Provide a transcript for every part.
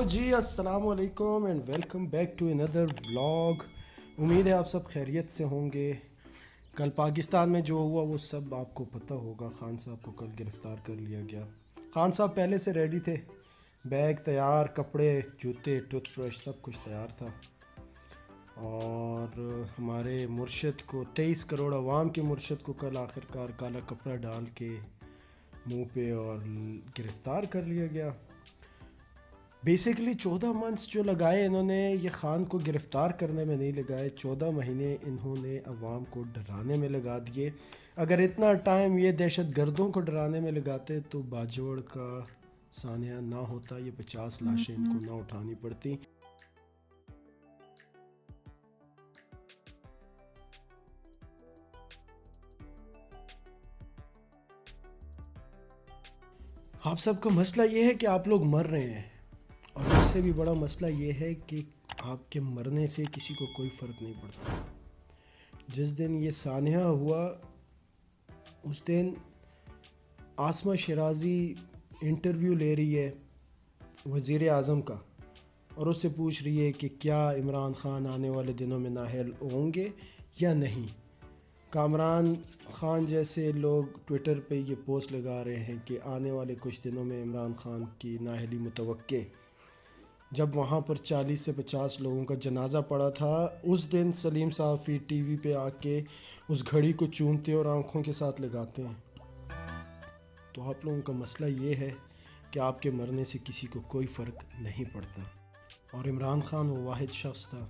Hello जी, अस्सलाम वालेकुम and welcome back to another vlog. उम्मीद है आप सब खैरियत से होंगे। कल पाकिस्तान में जो हुआ वो सब आपको पता होगा। खान साहब को कल गिरफ़्तार कर लिया गया। खान साहब पहले से रेडी थे, बैग तैयार, कपड़े, जूते, टूथब्रश सब कुछ तैयार था। और हमारे मुर्शद को, 23 करोड़ अवाम के मुर्शद को कल आखिरकार काला कपड़ा डाल के मुंह पे और गिरफ़्तार कर लिया गया। बेसिकली 14 मंथ्स जो लगाए इन्होंने, ये ख़ान को गिरफ़्तार करने में नहीं लगाए, 14 महीने इन्होंने अवाम को डराने में लगा दिए। अगर इतना टाइम ये दहशत गर्दों को डराने में लगाते तो बाजोड़ का सानिया ना होता, ये 50 लाशें इनको ना उठानी पड़ती। आप सबका मसला ये है कि आप लोग मर रहे हैं, और उससे भी बड़ा मसला ये है कि आपके मरने से किसी को कोई फ़र्क नहीं पड़ता। जिस दिन ये सानिया हुआ उस दिन आसमा शिराजी इंटरव्यू ले रही है वज़ीर आज़म का, और उससे पूछ रही है कि क्या इमरान ख़ान आने वाले दिनों में नाअहल होंगे या नहीं। कामरान ख़ान जैसे लोग ट्विटर पे ये पोस्ट लगा रहे हैं कि आने वाले कुछ दिनों में इमरान ख़ान की नाअहली मुतवक्के। जब वहाँ पर 40 से 50 लोगों का जनाज़ा पड़ा था, उस दिन सलीम साफ़ी टीवी पे आके उस घड़ी को चूमते और आँखों के साथ लगाते हैं। तो आप लोगों का मसला ये है कि आपके मरने से किसी को कोई फ़र्क नहीं पड़ता। और इमरान ख़ान वो वाहिद शख्स था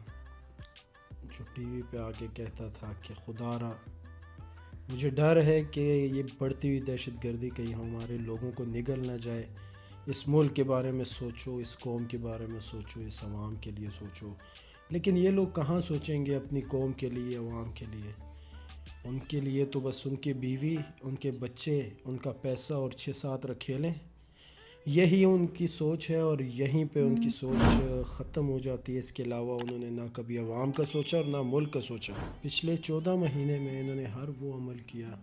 जो टीवी पे आके कहता था कि खुदारा मुझे डर है कि ये बढ़ती हुई दहशत गर्दी कहीं हमारे लोगों को निगल ना जाए। इस मुल्क के बारे में सोचो, इस कौम के बारे में सोचो, इस अवाम के लिए सोचो। लेकिन ये लोग कहाँ सोचेंगे अपनी कौम के लिए, अवाम के लिए। उनके लिए तो बस उनकी बीवी, उनके बच्चे, उनका पैसा और 6-7 रखेलें, यही उनकी सोच है। और यहीं पे उनकी सोच ख़त्म हो जाती है। इसके अलावा उन्होंने ना कभी अवाम का सोचा और ना मुल्क का सोचा। पिछले 14 महीने में इन्होंने हर वो अमल किया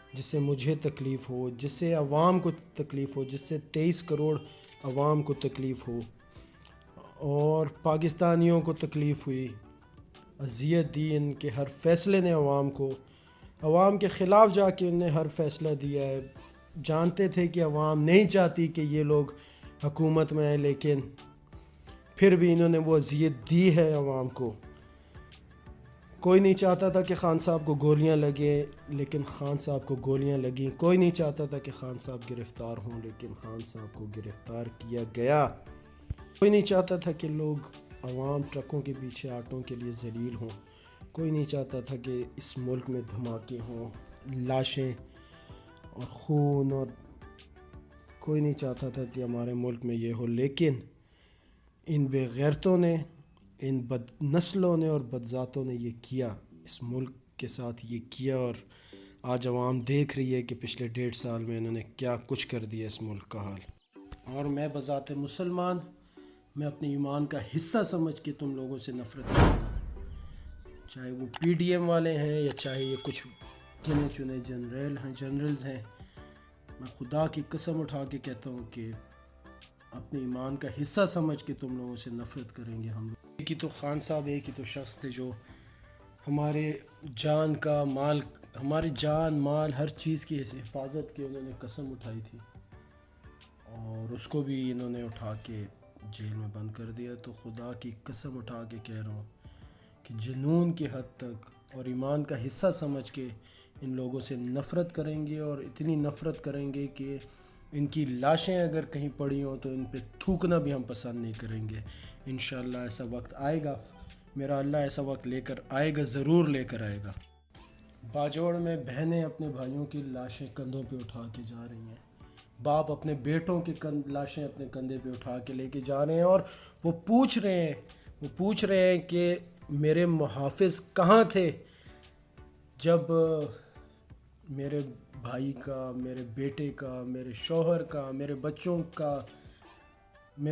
जिससे मुझे तकलीफ़ हो, जिससे अवाम को तकलीफ़ हो, जिससे 23 करोड़ अवाम को तकलीफ़ हो और पाकिस्तानियों को तकलीफ़ हुई। अज़ियत दी इनके हर फ़ैसले ने अवाम को, अवाम के ख़िलाफ़ जाके उन्हें हर फ़ैसला दिया है। जानते थे कि अवाम नहीं चाहती कि ये लोग हुकूमत में आए, लेकिन फिर भी इन्होंने वो अज़ियत दी है अवाम को। कोई नहीं चाहता था कि खान साहब को गोलियां लगे, लेकिन खान साहब को गोलियां लगी। कोई नहीं चाहता था कि खान साहब गिरफ़्तार हों, लेकिन खान साहब को गिरफ़्तार किया गया। कोई नहीं चाहता था कि लोग अवाम ट्रकों के पीछे आटों के लिए ज़लील हों। कोई नहीं चाहता था कि इस मुल्क में धमाके हों, लाशें और खून, और कोई नहीं चाहता था कि हमारे मुल्क में ये हो। लेकिन इन बेगैरतों ने, इन बद नस्लों ने और बदज़ातों ने ये किया, इस मुल्क के साथ ये किया। और आज अवाम देख रही है कि पिछले 1.5 साल में इन्होंने क्या कुछ कर दिया इस मुल्क का हाल। और मैं बज़ाते मुसलमान, मैं अपने ईमान का हिस्सा समझ के तुम लोगों से नफ़रत करूँगा, चाहे वो PDM वाले हैं या चाहे ये कुछ गिने चुने जनरल्स हैं। मैं खुदा की कसम उठा के कहता हूँ कि अपने ईमान का हिस्सा समझ के तुम लोगों से नफ़रत करेंगे हम लोग। एक ही तो खान साहब, एक ही तो शख्स थे जो हमारे जान का माल, हमारी जान माल हर चीज़ की हिफाजत की उन्होंने कसम उठाई थी, और उसको भी इन्होंने उठा के जेल में बंद कर दिया। तो खुदा की कसम उठा के कह रहा हूँ कि जुनून की हद तक और ईमान का हिस्सा समझ के इन लोगों से नफ़रत करेंगे, और इतनी नफ़रत करेंगे कि इनकी लाशें अगर कहीं पड़ी हों तो इन पे थूकना भी हम पसंद नहीं करेंगे। इंशाअल्लाह ऐसा वक्त आएगा, मेरा अल्लाह ऐसा वक्त लेकर आएगा, ज़रूर लेकर आएगा। बाजोड़ में बहनें अपने भाइयों की लाशें कंधों पे उठा के जा रही हैं, बाप अपने बेटों की लाशें अपने कंधे पे उठा के लेके जा रहे हैं, और वो पूछ रहे हैं कि मेरे मुहाफ़िज़ कहाँ थे जब मेरे भाई का, मेरे बेटे का, मेरे शौहर का, मेरे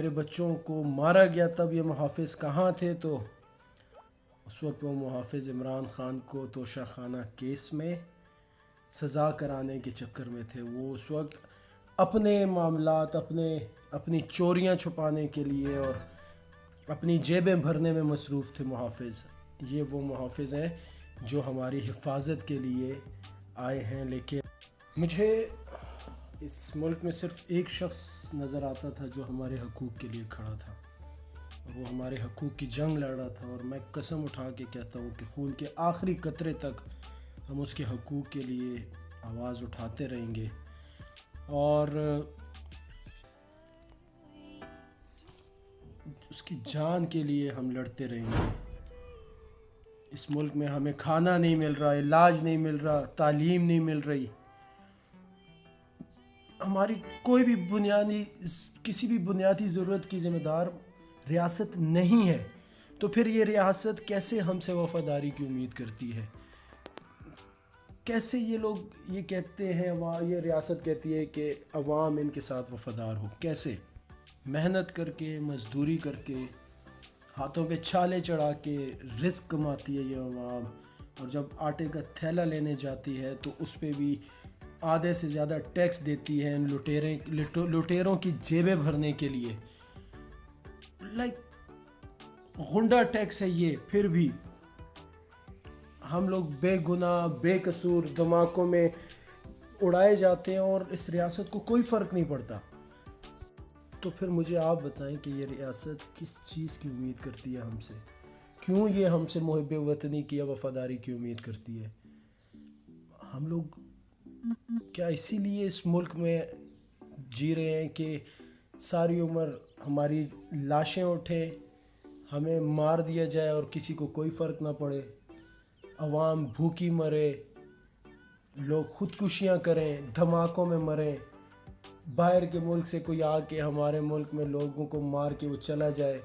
बच्चों को मारा गया, तब ये मुहाफ़िज़ कहाँ थे। तो उस वक्त वो मुहाफ़िज़ इमरान ख़ान को तोशा खाना केस में सज़ा कराने के चक्कर में थे। वो उस वक्त अपने मामलात, अपने اپنی چوریاں چھپانے کے لیے اور اپنی جیبیں بھرنے میں مصروف تھے محافظ۔ یہ وہ محافظ ہیں جو ہماری حفاظت کے لیے آئے ہیں، لیکن مجھے اس ملک میں صرف ایک شخص نظر آتا تھا جو ہمارے حقوق کے لیے کھڑا تھا، اور وہ ہمارے حقوق کی جنگ لڑ رہا تھا، اور میں قسم اٹھا کے کہتا ہوں کہ خون کے آخری قطرے تک ہم اس کے حقوق کے لیے آواز اٹھاتے رہیں گے، اور اس کی جان کے لیے ہم لڑتے رہیں گے۔ اس ملک میں ہمیں کھانا نہیں مل رہا، علاج نہیں مل رہا، تعلیم نہیں مل رہی، ہماری کوئی بھی کسی بھی بنیادی ضرورت کی ذمہ دار ریاست نہیں ہے، تو پھر یہ ریاست کیسے ہم سے وفاداری کی امید کرتی ہے؟ کیسے یہ لوگ یہ کہتے ہیں، یہ ریاست کہتی ہے کہ عوام ان کے ساتھ وفادار ہو؟ کیسے؟ محنت کر کے، مزدوری کر کے، ہاتھوں پہ چھالے چڑھا کے رزق کماتی ہے یہ عوام، اور جب آٹے کا تھیلا لینے جاتی ہے تو اس پہ بھی آدھے سے زیادہ ٹیکس دیتی ہے ان لٹیروں کی جیبیں بھرنے کے لیے۔ غنڈہ ٹیکس ہے یہ۔ پھر بھی ہم لوگ بے گناہ بے قصور دھماکوں میں اڑائے جاتے ہیں اور اس ریاست کو کوئی فرق نہیں پڑتا۔ تو پھر مجھے آپ بتائیں کہ یہ ریاست کس چیز کی امید کرتی ہے ہم سے؟ کیوں یہ ہم سے محب وطنی کی یا وفاداری کی امید کرتی ہے؟ ہم لوگ کیا اسی لیے اس ملک میں جی رہے ہیں کہ ساری عمر ہماری لاشیں اٹھے، ہمیں مار دیا جائے اور کسی کو کوئی فرق نہ پڑے، عوام بھوکی مرے، لوگ خودکشیاں کریں، دھماکوں میں مریں، باہر کے ملک سے کوئی آ کے ہمارے ملک میں لوگوں کو مار کے وہ چلا جائے،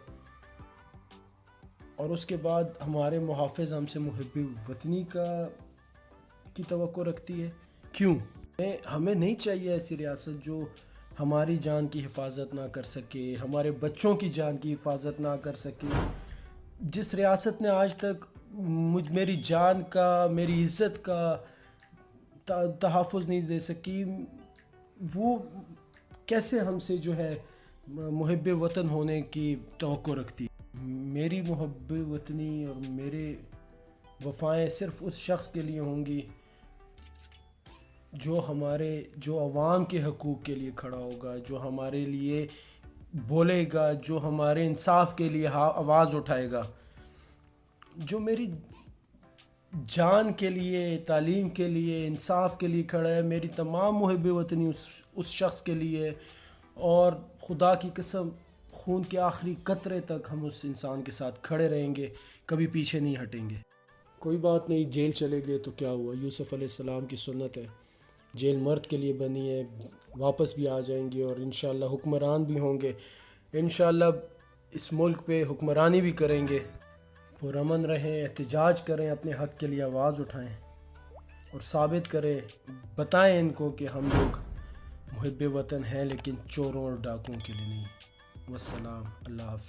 اور اس کے بعد ہمارے محافظ ہم سے محب وطنی کی توقع رکھتی ہے؟ کیوں؟ ہمیں نہیں چاہیے ایسی ریاست جو ہماری جان کی حفاظت نہ کر سکے، ہمارے بچوں کی جان کی حفاظت نہ کر سکے۔ جس ریاست نے آج تک میری جان کا، میری عزت کا تحفظ نہیں دے سکی، وہ کیسے ہم سے جو ہے محب وطن ہونے کی توقع رکھتی ہے؟ میری محب وطنی اور میرے وفائیں صرف اس شخص کے لیے ہوں گی جو عوام کے حقوق کے لیے کھڑا ہوگا، جو ہمارے لیے بولے گا، جو ہمارے انصاف کے لیے آواز اٹھائے گا، جو میری جان کے لیے، تعلیم کے لیے، انصاف کے لیے کھڑا ہے۔ میری تمام محب وطنی اس شخص کے لیے، اور خدا کی قسم خون کے آخری قطرے تک ہم اس انسان کے ساتھ کھڑے رہیں گے، کبھی پیچھے نہیں ہٹیں گے۔ کوئی بات نہیں، جیل چلے گئے تو کیا ہوا؟ یوسف علیہ السلام کی سنت ہے، جیل مرد کے لیے بنی ہے، واپس بھی آ جائیں گے، اور انشاءاللہ حکمران بھی ہوں گے، انشاءاللہ اس ملک پہ حکمرانی بھی کریں گے۔ پرامن رہیں، احتجاج کریں، اپنے حق کے لیے آواز اٹھائیں اور ثابت کریں، بتائیں ان کو کہ ہم لوگ محب وطن ہیں، لیکن چوروں اور ڈاکوؤں کے لیے نہیں۔ والسلام، اللہ حافظ۔